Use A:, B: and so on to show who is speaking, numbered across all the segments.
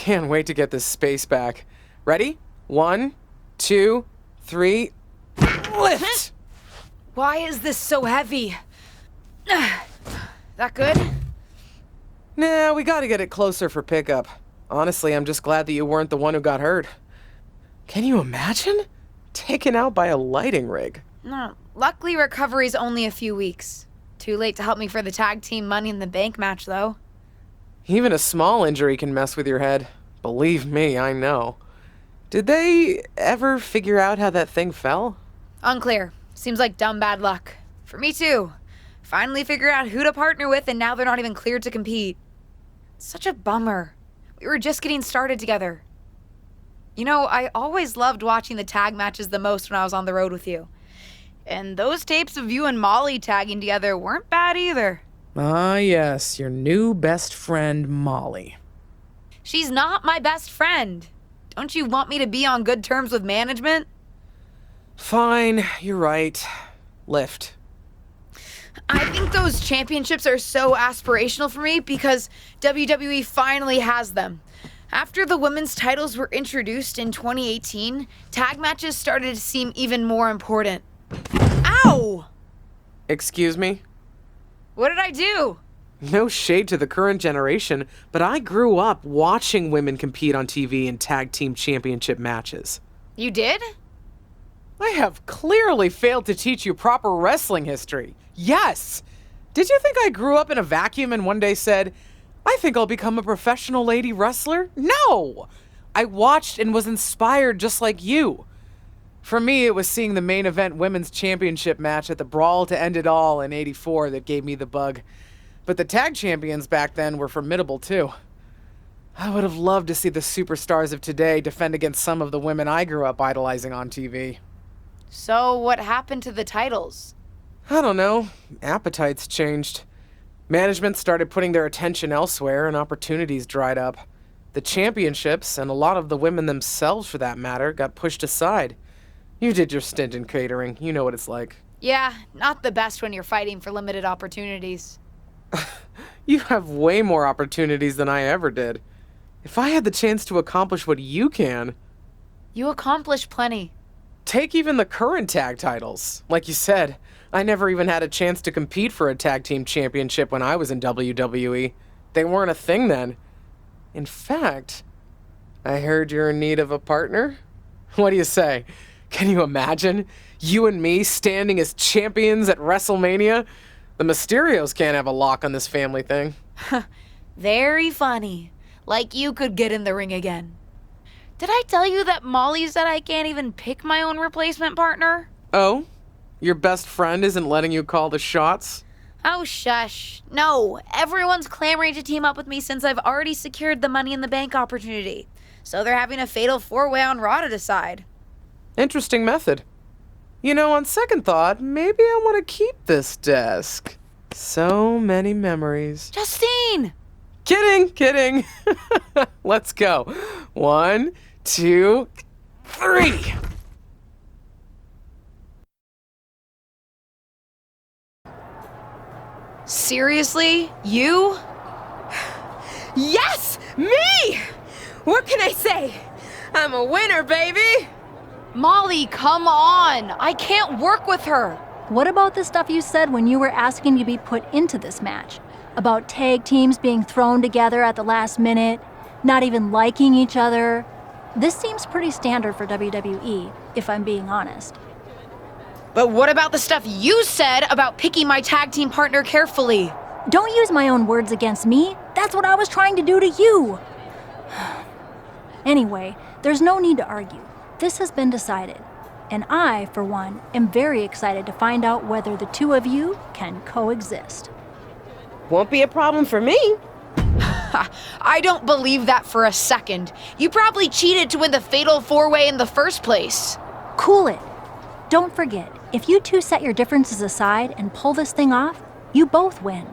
A: Can't wait to get this space back. Ready? 1, 2, 3, lift!
B: Why is this so heavy? That good?
A: Nah, we gotta get it closer for pickup. Honestly, I'm just glad that you weren't the one who got hurt. Can you imagine? Taken out by a lighting rig.
B: No, luckily recovery's only a few weeks. Too late to help me for the tag team Money in the Bank match, though.
A: Even a small injury can mess with your head. Believe me, I know. Did they ever figure out how that thing fell?
B: Unclear. Seems like dumb bad luck. For me too. Finally figured out who to partner with and now they're not even cleared to compete. It's such a bummer. We were just getting started together. You know, I always loved watching the tag matches the most when I was on the road with you. And those tapes of you and Molly tagging together weren't bad either.
A: Ah, yes, your new best friend, Molly.
B: She's not my best friend. Don't you want me to be on good terms with management?
A: Fine, you're right. Lift.
B: I think those championships are so aspirational for me because WWE finally has them. After the women's titles were introduced in 2018, tag matches started to seem even more important. Ow!
A: Excuse me?
B: What did I do?
A: No shade to the current generation, but I grew up watching women compete on TV in tag team championship matches.
B: You did?
A: I have clearly failed to teach you proper wrestling history. Yes! Did you think I grew up in a vacuum and one day said, I think I'll become a professional lady wrestler? No! I watched and was inspired just like you. For me, it was seeing the main event women's championship match at the Brawl to End It All in '84 that gave me the bug. But the tag champions back then were formidable too. I would have loved to see the superstars of today defend against some of the women I grew up idolizing on TV.
B: So what happened to the titles?
A: I don't know. Appetites changed. Management started putting their attention elsewhere and opportunities dried up. The championships, and a lot of the women themselves for that matter, got pushed aside. You did your stint in catering. You know what it's like.
B: Yeah, not the best when you're fighting for limited opportunities.
A: You have way more opportunities than I ever did. If I had the chance to accomplish what you can...
B: You accomplished plenty.
A: Take even the current tag titles. Like you said, I never even had a chance to compete for a tag team championship when I was in WWE. They weren't a thing then. In fact, I heard you're in need of a partner? What do you say? Can you imagine? You and me standing as champions at WrestleMania? The Mysterios can't have a lock on this family thing.
B: Very funny. Like you could get in the ring again. Did I tell you that Molly said I can't even pick my own replacement partner?
A: Oh? Your best friend isn't letting you call the shots?
B: Oh, shush. No, everyone's clamoring to team up with me since I've already secured the Money in the Bank opportunity. So they're having a fatal four-way on Raw to decide.
A: Interesting method. You know, on second thought, maybe I want to keep this desk. So many memories.
B: Justine!
A: Kidding. Let's go. 1, 2, 3.
B: Seriously? You?
C: Yes! Me! What can I say? I'm a winner, baby!
B: Molly, come on! I can't work with her!
D: What about the stuff you said when you were asking to be put into this match? About tag teams being thrown together at the last minute, not even liking each other? This seems pretty standard for WWE, if I'm being honest.
B: But what about the stuff you said about picking my tag team partner carefully?
D: Don't use my own words against me. That's what I was trying to do to you. Anyway, there's no need to argue. This has been decided. And I, for one, am very excited to find out whether the two of you can coexist.
C: Won't be a problem for me.
B: I don't believe that for a second. You probably cheated to win the fatal four-way in the first place.
D: Cool it. Don't forget, if you two set your differences aside and pull this thing off, you both win.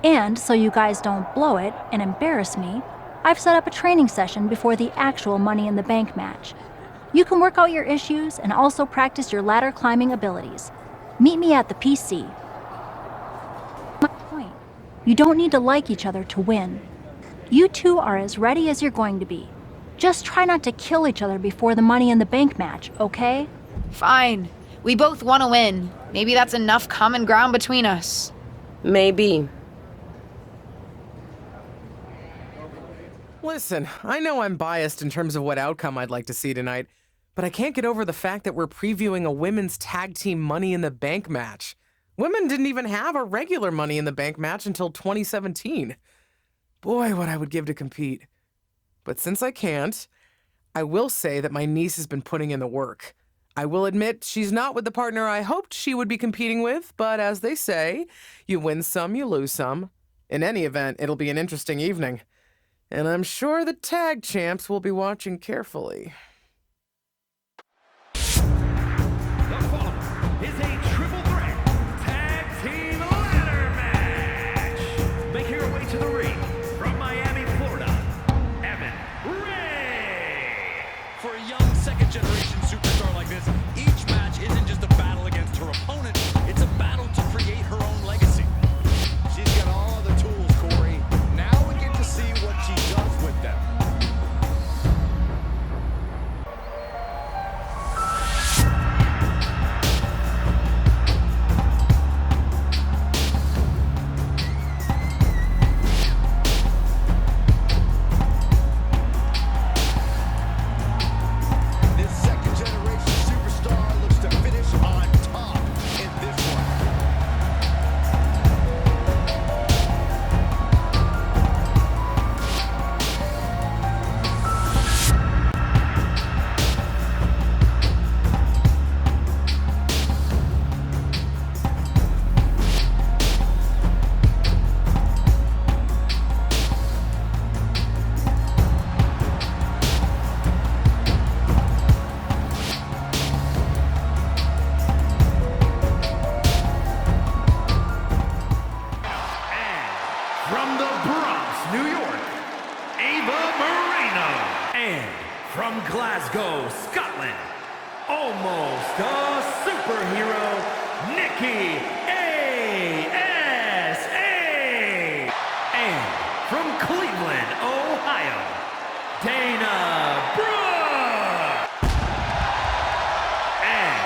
D: And so you guys don't blow it and embarrass me, I've set up a training session before the actual Money in the Bank match. You can work out your issues and also practice your ladder climbing abilities. Meet me at the PC. My point, you don't need to like each other to win. You two are as ready as you're going to be. Just try not to kill each other before the Money in the Bank match, okay?
B: Fine. We both want to win. Maybe that's enough common ground between us.
C: Maybe.
A: Listen, I know I'm biased in terms of what outcome I'd like to see tonight, but I can't get over the fact that we're previewing a women's tag team Money in the Bank match. Women didn't even have a regular Money in the Bank match until 2017. Boy, what I would give to compete. But since I can't, I will say that my niece has been putting in the work. I will admit she's not with the partner I hoped she would be competing with, but as they say, you win some, you lose some. In any event, it'll be an interesting evening. And I'm sure the tag champs will be watching carefully.
E: The following is a triple threat tag team ladder match. Make your way to the ring from Miami, Florida, Ava Raine.
F: For a young second-generation superstar like this, each match isn't just a battle against her opponent, it's a battle to create her own legacy. She's got all the tools, Corey. Now we get to see what she does with them. This second-generation superstar looks to finish on top in this one.
E: From the Bronx, New York, Ava Moreno. And from Glasgow, Scotland, almost a superhero, Nikki A.S.A. And from Cleveland, Ohio, Dana Brooke. And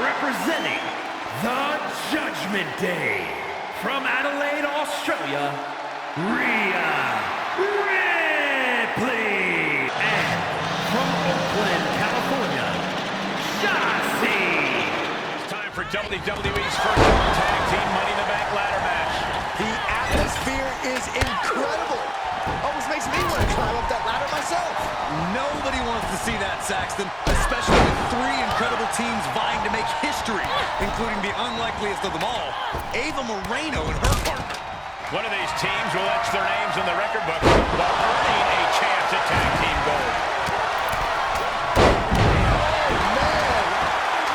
E: representing the Judgment Day, from Adelaide, Australia, Rhea Ripley. And from Oakland, California, Shotzi.
F: It's time for WWE's first ever tag team Money in the Bank ladder match. The atmosphere is incredible. Almost makes me want to climb up that ladder myself. Nobody wants to see that, Saxton, especially with three incredible teams vying to make history, including the unlikeliest of them all, Ava Moreno and her partner. One of these teams will etch their names in the record book while earning a chance at tag team gold. Oh, man!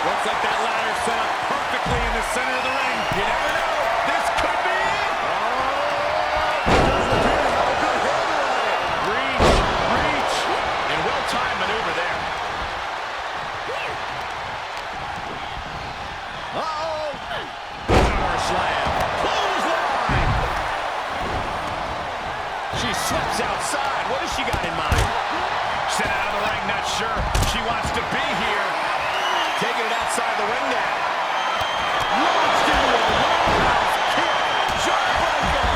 F: Looks like that ladder set up perfectly in the center of the ring. You never know. This could be it. Oh, doesn't appear to have a good handle on it. Reach, and well-timed maneuver there. Uh-oh. Power slam. Clothesline. She slips outside. What has she got in mind? Sent out of the ring, not sure she wants to be here. Taking it outside the ring now. Launched into a roundhouse kick. Jawbreaker.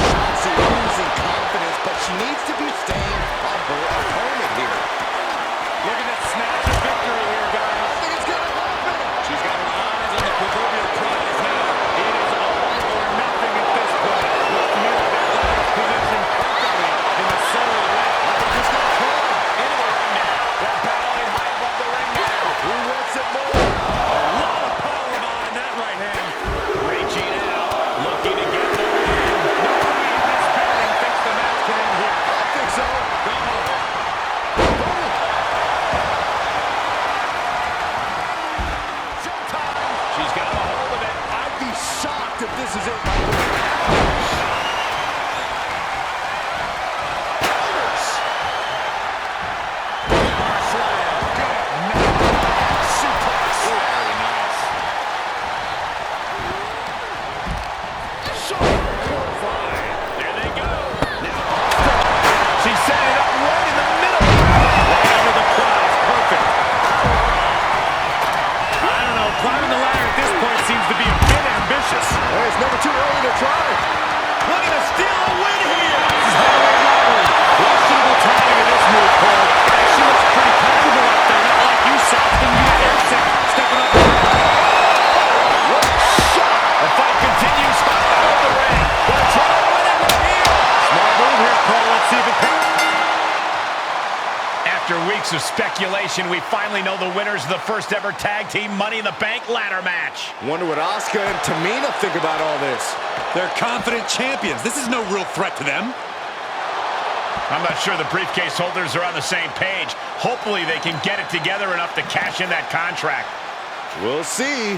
F: Shotzi losing confidence, but she needs to be staying on her opponent here. Looking to snatch a victory here, guys. I think it's gonna happen. She's got her eyes on the proverbial prize now. It is all or nothing at this point. Look here, that ladder's positioned perfectly in the center of the ring. Just gonna throw her into the ring now. They're battling high above the ring now. weeks of speculation, we finally know the winners of the first ever tag team Money in the Bank ladder match.
G: Wonder what Asuka and Tamina think about all this.
H: They're confident champions. This is no real threat to them.
F: I'm not sure the briefcase holders are on the same page. Hopefully they can get it together enough to cash in that contract.
G: We'll see.